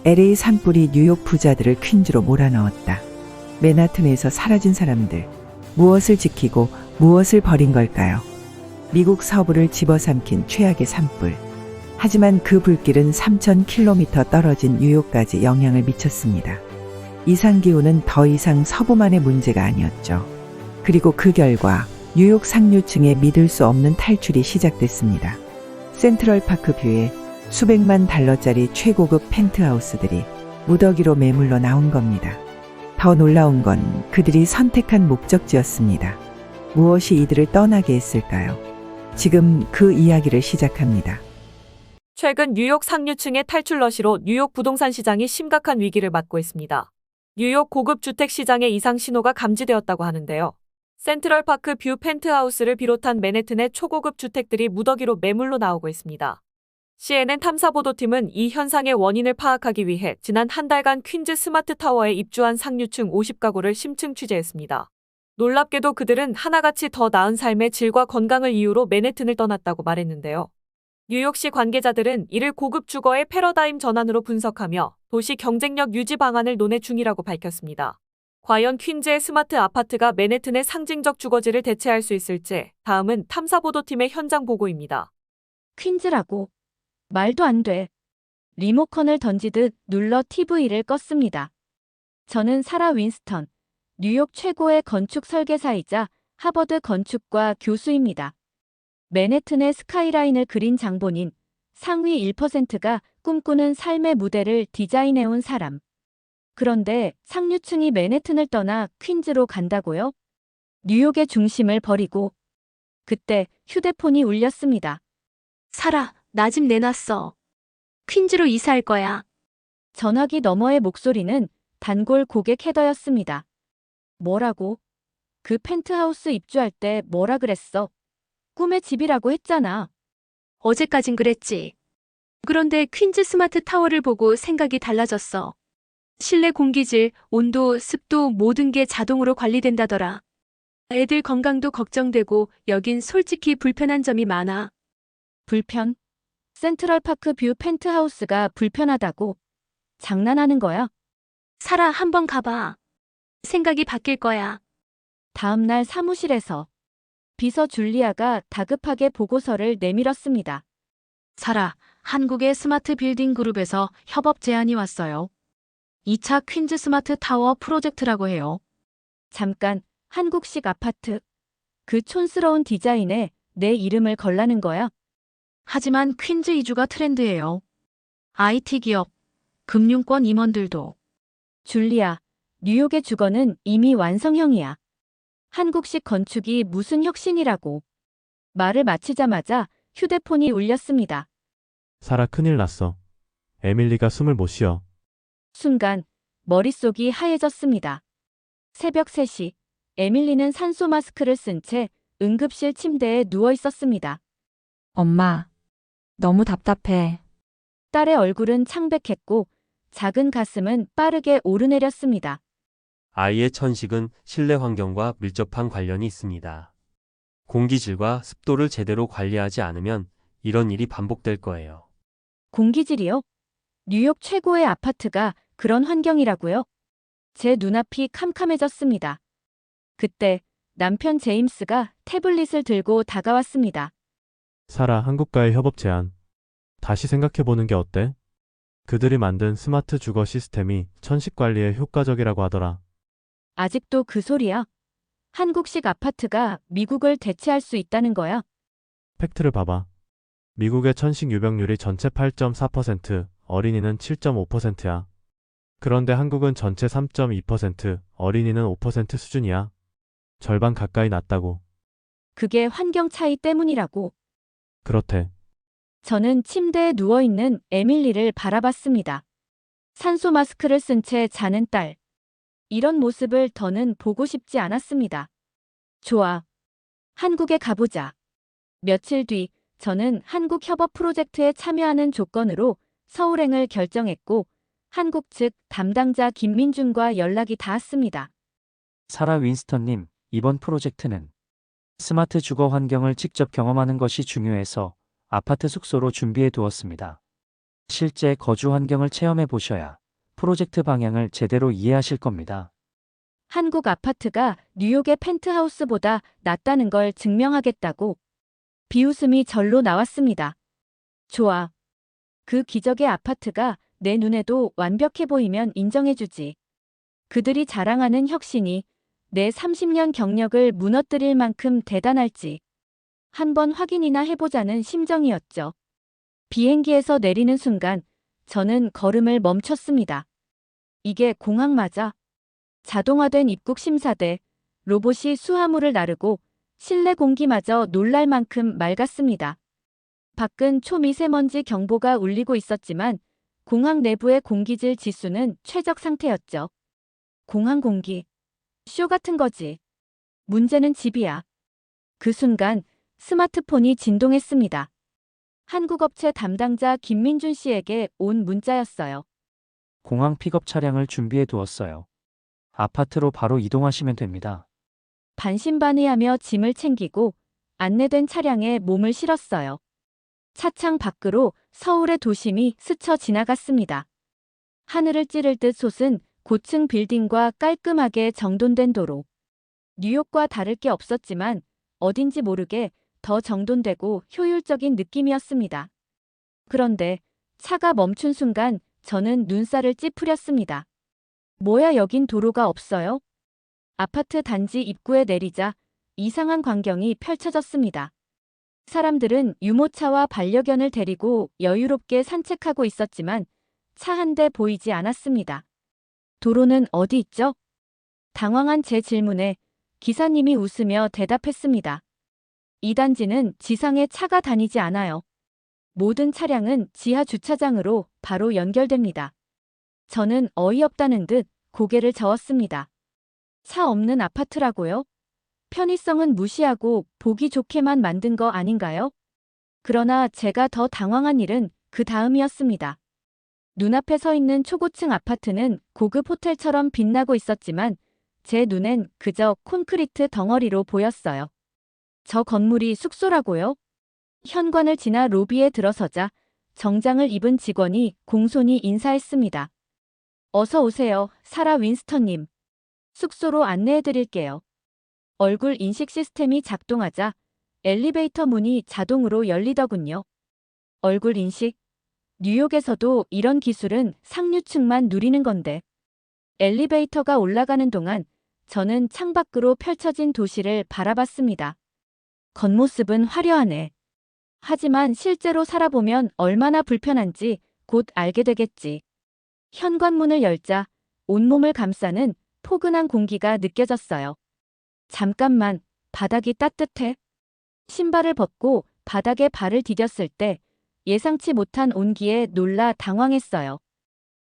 LA 산불이 뉴욕 부자들을 퀸즈로 몰아넣었다. 맨하튼에서 사라진 사람들. 무엇을 지키고 무엇을 버린 걸까요? 미국 서부를 집어삼킨 최악의 산불. 하지만 그 불길은 3,000km 떨어진 뉴욕까지 영향을 미쳤습니다. 이상기후는 더 이상 서부만의 문제가 아니었죠. 그리고 그 결과 뉴욕 상류층의 믿을 수 없는 탈출이 시작됐습니다. 센트럴파크 뷰에 수백만 달러짜리 최고급 펜트하우스들이 무더기로 매물러 나온 겁니다. 더 놀라운 건 그들이 선택한 목적지였습니다. 무엇이 이들을 떠나게 했을까요? 지금 그 이야기를 시작합니다. 최근 뉴욕 상류층의 탈출 러시로 뉴욕 부동산 시장이 심각한 위기를 맞고 있습니다. 뉴욕 고급 주택 시장의 이상 신호가 감지되었다고 하는데요. 센트럴파크 뷰 펜트하우스를 비롯한 맨해튼의 초고급 주택들이 무더기로 매물로 나오고 있습니다. CNN 탐사보도팀은 이 현상의 원인을 파악하기 위해 지난 한 달간 퀸즈 스마트 타워에 입주한 상류층 50가구를 심층 취재했습니다. 놀랍게도 그들은 하나같이 더 나은 삶의 질과 건강을 이유로 맨해튼을 떠났다고 말했는데요. 뉴욕시 관계자들은 이를 고급 주거의 패러다임 전환으로 분석하며 도시 경쟁력 유지 방안을 논의 중이라고 밝혔습니다. 과연 퀸즈의 스마트 아파트가 맨해튼의 상징적 주거지를 대체할 수 있을지 다음은 탐사보도팀의 현장 보고입니다. 퀸즈라고. 말도 안 돼. 리모컨을 던지듯 눌러 TV를 껐습니다. 저는 사라 윈스턴, 뉴욕 최고의 건축 설계사이자 하버드 건축과 교수입니다. 맨해튼의 스카이라인을 그린 장본인, 상위 1%가 꿈꾸는 삶의 무대를 디자인해온 사람. 그런데 상류층이 맨해튼을 떠나 퀸즈로 간다고요? 뉴욕의 중심을 버리고. 그때 휴대폰이 울렸습니다. 사라, 나 집 내놨어. 퀸즈로 이사할 거야. 전화기 너머의 목소리는 단골 고객 헤더였습니다. 뭐라고? 그 펜트하우스 입주할 때 뭐라 그랬어? 꿈의 집이라고 했잖아. 어제까진 그랬지. 그런데 퀸즈 스마트 타워를 보고 생각이 달라졌어. 실내 공기질, 온도, 습도 모든 게 자동으로 관리된다더라. 애들 건강도 걱정되고 여긴 솔직히 불편한 점이 많아. 불편? 센트럴파크 뷰 펜트하우스가 불편하다고? 장난하는 거야? 사라, 한번 가봐. 생각이 바뀔 거야. 다음 날 사무실에서 비서 줄리아가 다급하게 보고서를 내밀었습니다. 사라, 한국의 스마트 빌딩 그룹에서 협업 제안이 왔어요. 2차 퀸즈 스마트 타워 프로젝트라고 해요. 잠깐, 한국식 아파트. 그 촌스러운 디자인에 내 이름을 걸라는 거야? 하지만 퀸즈 이주가 트렌드예요. IT 기업, 금융권 임원들도. 줄리아, 뉴욕의 주거는 이미 완성형이야. 한국식 건축이 무슨 혁신이라고. 말을 마치자마자 휴대폰이 울렸습니다. 사라 큰일 났어. 에밀리가 숨을 못 쉬어. 순간 머릿속이 하얘졌습니다. 새벽 3시, 에밀리는 산소 마스크를 쓴 채 응급실 침대에 누워 있었습니다. 엄마, 너무 답답해. 딸의 얼굴은 창백했고 작은 가슴은 빠르게 오르내렸습니다. 아이의 천식은 실내 환경과 밀접한 관련이 있습니다. 공기질과 습도를 제대로 관리하지 않으면 이런 일이 반복될 거예요. 공기질이요? 뉴욕 최고의 아파트가 그런 환경이라고요? 제 눈앞이 캄캄해졌습니다. 그때 남편 제임스가 태블릿을 들고 다가왔습니다. 사라 한국과의 협업 제안. 다시 생각해보는 게 어때? 그들이 만든 스마트 주거 시스템이 천식 관리에 효과적이라고 하더라. 아직도 그 소리야? 한국식 아파트가 미국을 대체할 수 있다는 거야? 팩트를 봐봐. 미국의 천식 유병률이 전체 8.4%, 어린이는 7.5%야. 그런데 한국은 전체 3.2%, 어린이는 5% 수준이야. 절반 가까이 낮다고. 그게 환경 차이 때문이라고. 그렇대. 저는 침대에 누워있는 에밀리를 바라봤습니다. 산소 마스크를 쓴 채 자는 딸. 이런 모습을 더는 보고 싶지 않았습니다. 좋아. 한국에 가보자. 며칠 뒤 저는 한국 협업 프로젝트에 참여하는 조건으로 서울행을 결정했고 한국 측 담당자 김민준과 연락이 닿았습니다. 사라 윈스턴님, 이번 프로젝트는 스마트 주거 환경을 직접 경험하는 것이 중요해서 아파트 숙소로 준비해 두었습니다. 실제 거주 환경을 체험해 보셔야 프로젝트 방향을 제대로 이해하실 겁니다. 한국 아파트가 뉴욕의 펜트하우스보다 낫다는 걸 증명하겠다고 비웃음이 절로 나왔습니다. 좋아. 그 기적의 아파트가 내 눈에도 완벽해 보이면 인정해주지. 그들이 자랑하는 혁신이 내 30년 경력을 무너뜨릴 만큼 대단할지 한번 확인이나 해보자는 심정이었죠. 비행기에서 내리는 순간 저는 걸음을 멈췄습니다. 이게 공항 맞아? 자동화된 입국 심사대, 로봇이 수화물을 나르고 실내 공기마저 놀랄 만큼 맑았습니다. 밖은 초미세먼지 경보가 울리고 있었지만 공항 내부의 공기질 지수는 최적 상태였죠. 공항 공기. 쇼 같은 거지. 문제는 집이야. 그 순간 스마트폰이 진동했습니다. 한국 업체 담당자 김민준 씨에게 온 문자였어요. 공항 픽업 차량을 준비해 두었어요. 아파트로 바로 이동하시면 됩니다. 반신반의하며 짐을 챙기고 안내된 차량에 몸을 실었어요. 차창 밖으로 서울의 도심이 스쳐 지나갔습니다. 하늘을 찌를 듯 솟은 고층 빌딩과 깔끔하게 정돈된 도로. 뉴욕과 다를 게 없었지만 어딘지 모르게 더 정돈되고 효율적인 느낌이었습니다. 그런데 차가 멈춘 순간 저는 눈살을 찌푸렸습니다. 뭐야, 여긴 도로가 없어요? 아파트 단지 입구에 내리자 이상한 광경이 펼쳐졌습니다. 사람들은 유모차와 반려견을 데리고 여유롭게 산책하고 있었지만 차 한 대 보이지 않았습니다. 도로는 어디 있죠? 당황한 제 질문에 기사님이 웃으며 대답했습니다. 이 단지는 지상에 차가 다니지 않아요. 모든 차량은 지하 주차장으로 바로 연결됩니다. 저는 어이없다는 듯 고개를 저었습니다. 차 없는 아파트라고요? 편의성은 무시하고 보기 좋게만 만든 거 아닌가요? 그러나 제가 더 당황한 일은 그 다음이었습니다. 눈앞에 서 있는 초고층 아파트는 고급 호텔처럼 빛나고 있었지만 제 눈엔 그저 콘크리트 덩어리로 보였어요. 저 건물이 숙소라고요? 현관을 지나 로비에 들어서자 정장을 입은 직원이 공손히 인사했습니다. 어서 오세요, 사라 윈스턴님. 숙소로 안내해 드릴게요. 얼굴 인식 시스템이 작동하자 엘리베이터 문이 자동으로 열리더군요. 얼굴 인식? 뉴욕에서도 이런 기술은 상류층만 누리는 건데. 엘리베이터가 올라가는 동안 저는 창밖으로 펼쳐진 도시를 바라봤습니다. 겉모습은 화려하네. 하지만 실제로 살아보면 얼마나 불편한지 곧 알게 되겠지. 현관문을 열자 온몸을 감싸는 포근한 공기가 느껴졌어요. 잠깐만, 바닥이 따뜻해. 신발을 벗고 바닥에 발을 디뎠을 때 예상치 못한 온기에 놀라 당황했어요.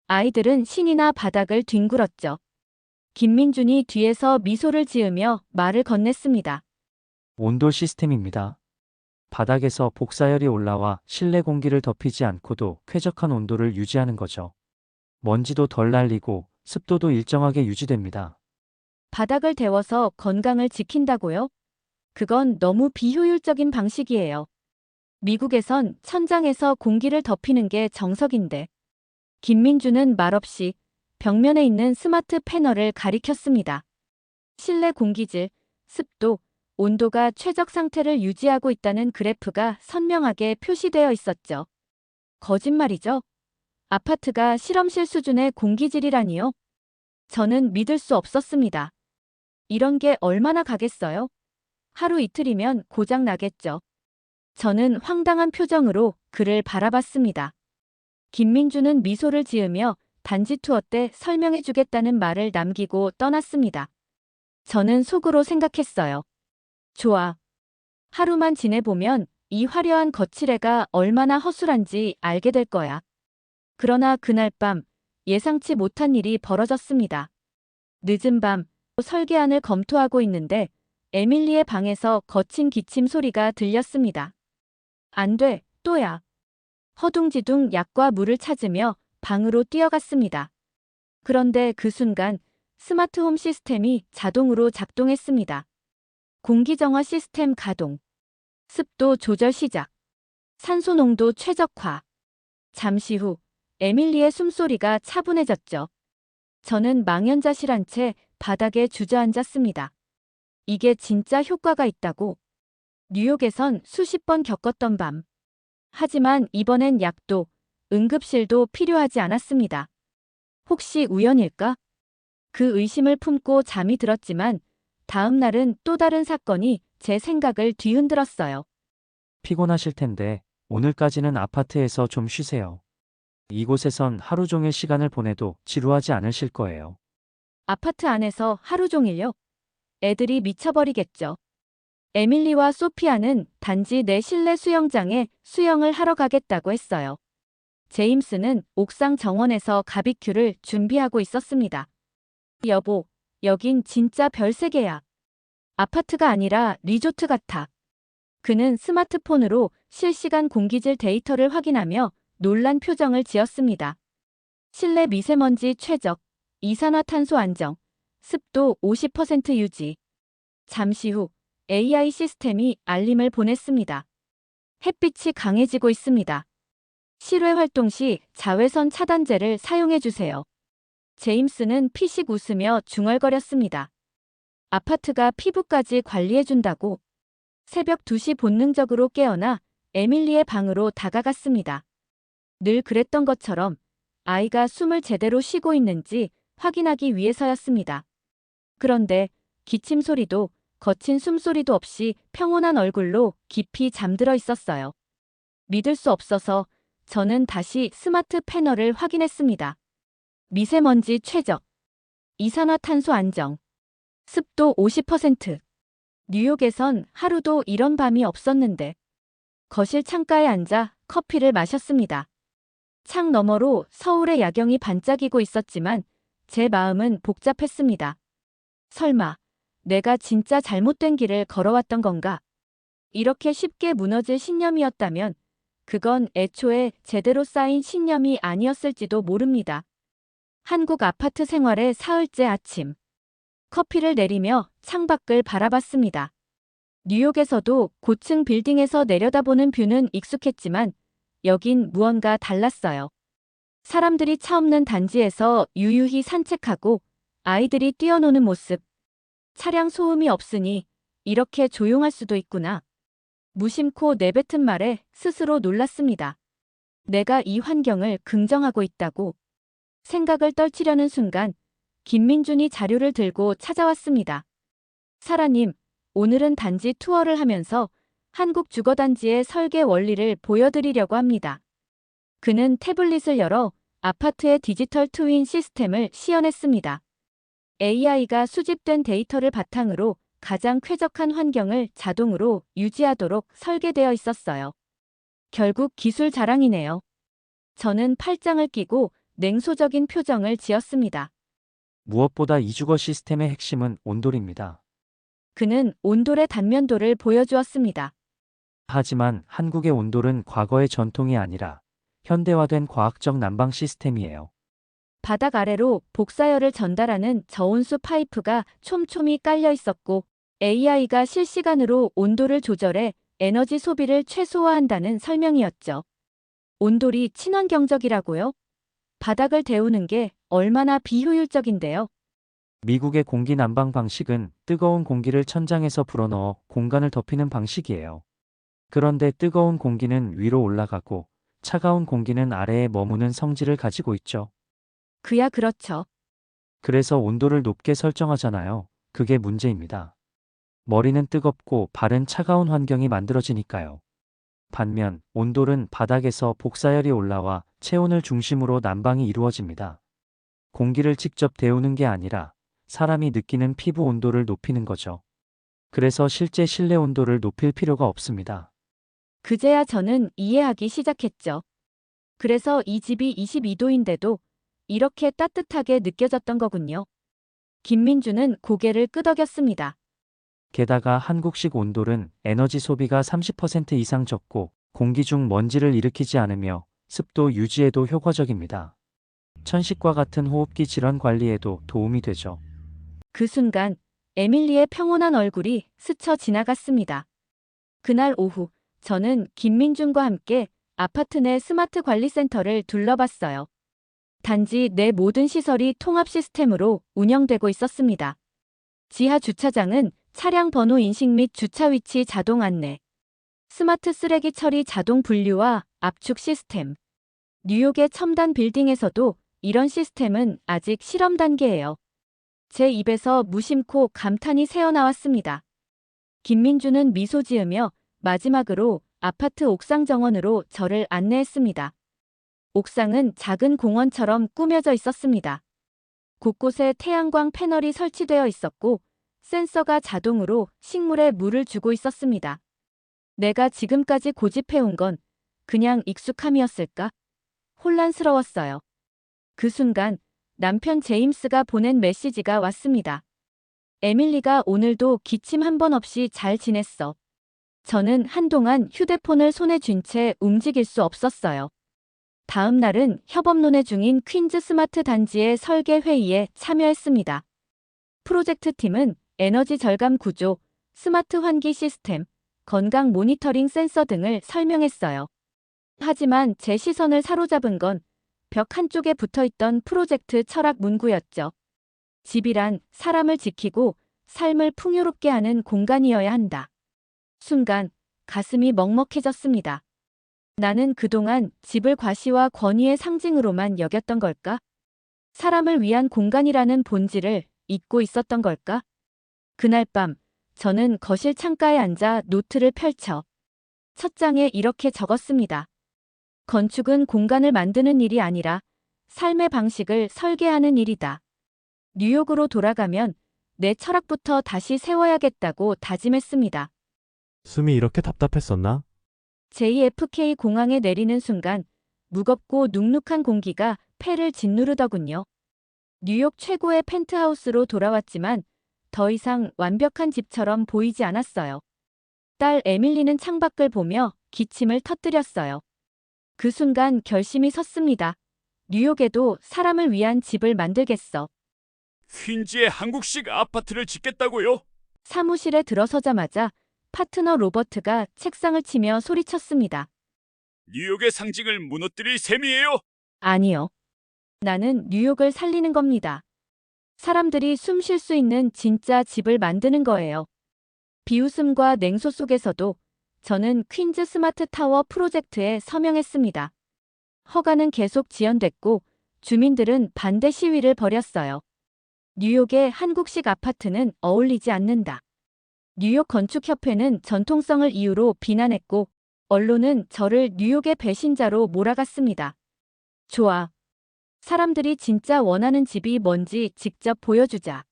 아이들은 신이나 바닥을 뒹굴었죠. 김민준이 뒤에서 미소를 지으며 말을 건넸습니다. 온돌 시스템입니다. 바닥에서 복사열이 올라와 실내 공기를 덮이지 않고도 쾌적한 온도를 유지하는 거죠. 먼지도 덜 날리고 습도도 일정하게 유지됩니다. 바닥을 데워서 건강을 지킨다고요? 그건 너무 비효율적인 방식이에요. 미국에선 천장에서 공기를 덮이는 게 정석인데. 김민주는 말없이 벽면에 있는 스마트 패널을 가리켰습니다. 실내 공기질, 습도, 온도가 최적 상태를 유지하고 있다는 그래프가 선명하게 표시되어 있었죠. 거짓말이죠? 아파트가 실험실 수준의 공기질이라니요? 저는 믿을 수 없었습니다. 이런 게 얼마나 가겠어요? 하루 이틀이면 고장 나겠죠. 저는 황당한 표정으로 그를 바라봤습니다. 김민주는 미소를 지으며 단지 투어 때 설명해 주겠다는 말을 남기고 떠났습니다. 저는 속으로 생각했어요. 좋아. 하루만 지내보면 이 화려한 거칠애가 얼마나 허술한지 알게 될 거야. 그러나 그날 밤 예상치 못한 일이 벌어졌습니다. 늦은 밤 설계안을 검토하고 있는데 에밀리의 방에서 거친 기침 소리가 들렸습니다. 안 돼, 또야. 허둥지둥 약과 물을 찾으며 방으로 뛰어갔습니다. 그런데 그 순간 스마트홈 시스템이 자동으로 작동했습니다. 공기정화 시스템 가동. 습도 조절 시작. 산소 농도 최적화. 잠시 후 에밀리의 숨소리가 차분해졌죠. 저는 망연자실한 채 바닥에 주저앉았습니다. 이게 진짜 효과가 있다고. 뉴욕에선 수십 번 겪었던 밤. 하지만 이번엔 약도, 응급실도 필요하지 않았습니다. 혹시 우연일까? 그 의심을 품고 잠이 들었지만 다음 날은 또 다른 사건이 제 생각을 뒤흔들었어요. 피곤하실 텐데 오늘까지는 아파트에서 좀 쉬세요. 이곳에선 하루 종일 시간을 보내도 지루하지 않으실 거예요. 아파트 안에서 하루 종일요? 애들이 미쳐버리겠죠. 에밀리와 소피아는 단지 내 실내 수영장에 수영을 하러 가겠다고 했어요. 제임스는 옥상 정원에서 가비큐를 준비하고 있었습니다. 여보, 여긴 진짜 별세계야. 아파트가 아니라 리조트 같아. 그는 스마트폰으로 실시간 공기질 데이터를 확인하며 놀란 표정을 지었습니다. 실내 미세먼지 최적, 이산화탄소 안정, 습도 50% 유지. 잠시 후 AI 시스템이 알림을 보냈습니다. 햇빛이 강해지고 있습니다. 실외 활동 시 자외선 차단제를 사용해 주세요. 제임스는 피식 웃으며 중얼거렸습니다. 아파트가 피부까지 관리해 준다고. 새벽 2시 본능적으로 깨어나 에밀리의 방으로 다가갔습니다. 늘 그랬던 것처럼 아이가 숨을 제대로 쉬고 있는지 확인하기 위해서였습니다. 그런데 기침 소리도 거친 숨소리도 없이 평온한 얼굴로 깊이 잠들어 있었어요. 믿을 수 없어서 저는 다시 스마트 패널을 확인했습니다. 미세먼지 최적, 이산화탄소 안정, 습도 50%. 뉴욕에선 하루도 이런 밤이 없었는데. 거실 창가에 앉아 커피를 마셨습니다. 창 너머로 서울의 야경이 반짝이고 있었지만 제 마음은 복잡했습니다. 설마 내가 진짜 잘못된 길을 걸어왔던 건가? 이렇게 쉽게 무너질 신념이었다면 그건 애초에 제대로 쌓인 신념이 아니었을지도 모릅니다. 한국 아파트 생활의 사흘째 아침. 커피를 내리며 창밖을 바라봤습니다. 뉴욕에서도 고층 빌딩에서 내려다보는 뷰는 익숙했지만 여긴 무언가 달랐어요. 사람들이 차 없는 단지에서 유유히 산책하고 아이들이 뛰어노는 모습. 차량 소음이 없으니 이렇게 조용할 수도 있구나. 무심코 내뱉은 말에 스스로 놀랐습니다. 내가 이 환경을 긍정하고 있다고. 생각을 떨치려는 순간 김민준이 자료를 들고 찾아왔습니다. 사라님, 오늘은 단지 투어를 하면서 한국 주거단지의 설계 원리를 보여드리려고 합니다. 그는 태블릿을 열어 아파트의 디지털 트윈 시스템을 시연했습니다. AI가 수집된 데이터를 바탕으로 가장 쾌적한 환경을 자동으로 유지하도록 설계되어 있었어요. 결국 기술 자랑이네요. 저는 팔짱을 끼고 냉소적인 표정을 지었습니다. 무엇보다 이 주거 시스템의 핵심은 온돌입니다. 그는 온돌의 단면도를 보여주었습니다. 하지만 한국의 온돌은 과거의 전통이 아니라 현대화된 과학적 난방 시스템이에요. 바닥 아래로 복사열을 전달하는 저온수 파이프가 촘촘히 깔려 있었고 AI가 실시간으로 온도를 조절해 에너지 소비를 최소화한다는 설명이었죠. 온돌이 친환경적이라고요? 바닥을 데우는 게 얼마나 비효율적인데요. 미국의 공기 난방 방식은 뜨거운 공기를 천장에서 불어넣어 공간을 덮이는 방식이에요. 그런데 뜨거운 공기는 위로 올라가고 차가운 공기는 아래에 머무는 성질을 가지고 있죠. 그야 그렇죠. 그래서 온도를 높게 설정하잖아요. 그게 문제입니다. 머리는 뜨겁고 발은 차가운 환경이 만들어지니까요. 반면 온돌은 바닥에서 복사열이 올라와 체온을 중심으로 난방이 이루어집니다. 공기를 직접 데우는 게 아니라 사람이 느끼는 피부 온도를 높이는 거죠. 그래서 실제 실내 온도를 높일 필요가 없습니다. 그제야 저는 이해하기 시작했죠. 그래서 이 집이 22도인데도 이렇게 따뜻하게 느껴졌던 거군요. 김민주는 고개를 끄덕였습니다. 게다가 한국식 온돌은 에너지 소비가 30% 이상 적고 공기 중 먼지를 일으키지 않으며 습도 유지에도 효과적입니다. 천식과 같은 호흡기 질환 관리에도 도움이 되죠. 그 순간 에밀리의 평온한 얼굴이 스쳐 지나갔습니다. 그날 오후 저는 김민준과 함께 아파트 내 스마트 관리센터를 둘러봤어요. 단지 내 모든 시설이 통합 시스템으로 운영되고 있었습니다. 지하 주차장은 차량 번호 인식 및 주차 위치 자동 안내, 스마트 쓰레기 처리 자동 분류와 압축 시스템. 뉴욕의 첨단 빌딩에서도 이런 시스템은 아직 실험 단계예요. 제 입에서 무심코 감탄이 새어나왔습니다. 김민주는 미소 지으며 마지막으로 아파트 옥상 정원으로 저를 안내했습니다. 옥상은 작은 공원처럼 꾸며져 있었습니다. 곳곳에 태양광 패널이 설치되어 있었고 센서가 자동으로 식물에 물을 주고 있었습니다. 내가 지금까지 고집해온 건 그냥 익숙함이었을까? 혼란스러웠어요. 그 순간 남편 제임스가 보낸 메시지가 왔습니다. 에밀리가 오늘도 기침 한 번 없이 잘 지냈어. 저는 한동안 휴대폰을 손에 쥔 채 움직일 수 없었어요. 다음 날은 협업 논의 중인 퀸즈 스마트 단지의 설계 회의에 참여했습니다. 프로젝트 팀은 에너지 절감 구조, 스마트 환기 시스템, 건강 모니터링 센서 등을 설명했어요. 하지만 제 시선을 사로잡은 건 벽 한쪽에 붙어있던 프로젝트 철학 문구였죠. 집이란 사람을 지키고 삶을 풍요롭게 하는 공간이어야 한다. 순간 가슴이 먹먹해졌습니다. 나는 그동안 집을 과시와 권위의 상징으로만 여겼던 걸까? 사람을 위한 공간이라는 본질을 잊고 있었던 걸까? 그날 밤 저는 거실 창가에 앉아 노트를 펼쳐 첫 장에 이렇게 적었습니다. 건축은 공간을 만드는 일이 아니라 삶의 방식을 설계하는 일이다. 뉴욕으로 돌아가면 내 철학부터 다시 세워야겠다고 다짐했습니다. 숨이 이렇게 답답했었나? JFK 공항에 내리는 순간 무겁고 눅눅한 공기가 폐를 짓누르더군요. 뉴욕 최고의 펜트하우스로 돌아왔지만 더 이상 완벽한 집처럼 보이지 않았어요. 딸 에밀리는 창밖을 보며 기침을 터뜨렸어요. 그 순간 결심이 섰습니다. 뉴욕에도 사람을 위한 집을 만들겠어. 퀸즈의 한국식 아파트를 짓겠다고요? 사무실에 들어서자마자 파트너 로버트가 책상을 치며 소리쳤습니다. 뉴욕의 상징을 무너뜨릴 셈이에요. 아니요. 나는 뉴욕을 살리는 겁니다. 사람들이 숨 쉴 수 있는 진짜 집을 만드는 거예요. 비웃음과 냉소 속에서도 저는 퀸즈 스마트 타워 프로젝트에 서명했습니다. 허가는 계속 지연됐고 주민들은 반대 시위를 벌였어요. 뉴욕의 한국식 아파트는 어울리지 않는다. 뉴욕 건축협회는 전통성을 이유로 비난했고 언론은 저를 뉴욕의 배신자로 몰아갔습니다. 좋아. 사람들이 진짜 원하는 집이 뭔지 직접 보여주자.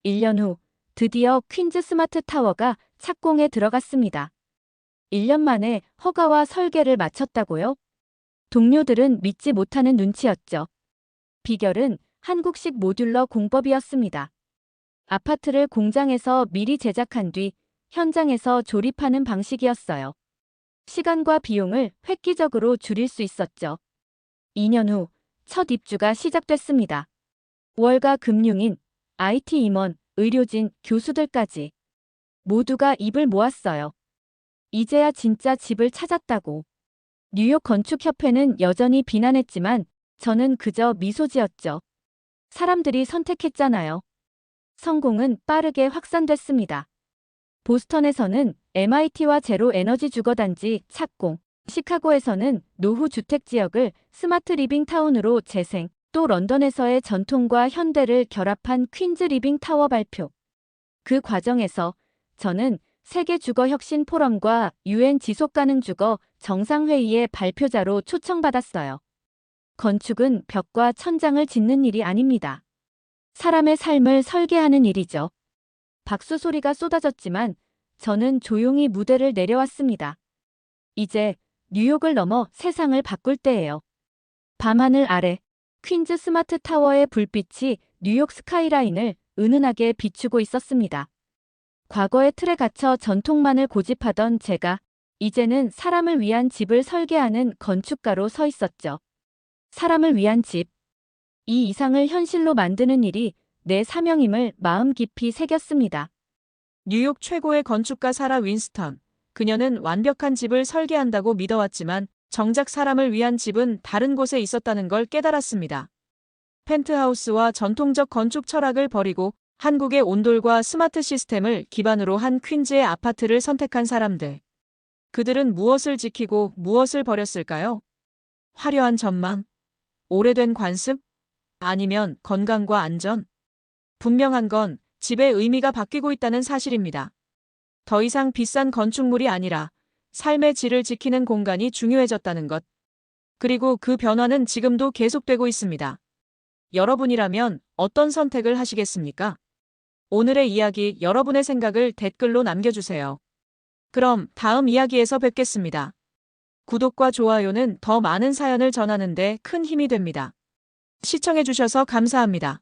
1년 후 드디어 퀸즈 스마트 타워가 착공에 들어갔습니다. 1년 만에 허가와 설계를 마쳤다고요? 동료들은 믿지 못하는 눈치였죠. 비결은 한국식 모듈러 공법이었습니다. 아파트를 공장에서 미리 제작한 뒤 현장에서 조립하는 방식이었어요. 시간과 비용을 획기적으로 줄일 수 있었죠. 2년 후 첫 입주가 시작됐습니다. 월가 금융인, IT 임원, 의료진, 교수들까지 모두가 입을 모았어요. 이제야 진짜 집을 찾았다고. 뉴욕 건축협회는 여전히 비난했지만 저는 그저 미소 지었죠. 사람들이 선택했잖아요. 성공은 빠르게 확산됐습니다. 보스턴에서는 MIT와 제로 에너지 주거단지 착공, 시카고에서는 노후 주택 지역을 스마트 리빙 타운으로 재생, 또 런던에서의 전통과 현대를 결합한 퀸즈 리빙 타워 발표. 그 과정에서 저는 세계 주거 혁신 포럼과 UN 지속 가능 주거 정상회의의 발표자로 초청받았어요. 건축은 벽과 천장을 짓는 일이 아닙니다. 사람의 삶을 설계하는 일이죠. 박수 소리가 쏟아졌지만 저는 조용히 무대를 내려왔습니다. 이제 뉴욕을 넘어 세상을 바꿀 때예요. 밤하늘 아래 퀸즈 스마트 타워의 불빛이 뉴욕 스카이라인을 은은하게 비추고 있었습니다. 과거의 틀에 갇혀 전통만을 고집하던 제가 이제는 사람을 위한 집을 설계하는 건축가로 서 있었죠. 사람을 위한 집. 이 이상을 현실로 만드는 일이 내 사명임을 마음 깊이 새겼습니다. 뉴욕 최고의 건축가 사라 윈스턴. 그녀는 완벽한 집을 설계한다고 믿어왔지만 정작 사람을 위한 집은 다른 곳에 있었다는 걸 깨달았습니다. 펜트하우스와 전통적 건축 철학을 버리고 한국의 온돌과 스마트 시스템을 기반으로 한 퀸즈의 아파트를 선택한 사람들. 그들은 무엇을 지키고 무엇을 버렸을까요? 화려한 전망? 오래된 관습? 아니면 건강과 안전? 분명한 건 집의 의미가 바뀌고 있다는 사실입니다. 더 이상 비싼 건축물이 아니라 삶의 질을 지키는 공간이 중요해졌다는 것. 그리고 그 변화는 지금도 계속되고 있습니다. 여러분이라면 어떤 선택을 하시겠습니까? 오늘의 이야기 여러분의 생각을 댓글로 남겨주세요. 그럼 다음 이야기에서 뵙겠습니다. 구독과 좋아요는 더 많은 사연을 전하는 데 큰 힘이 됩니다. 시청해주셔서 감사합니다.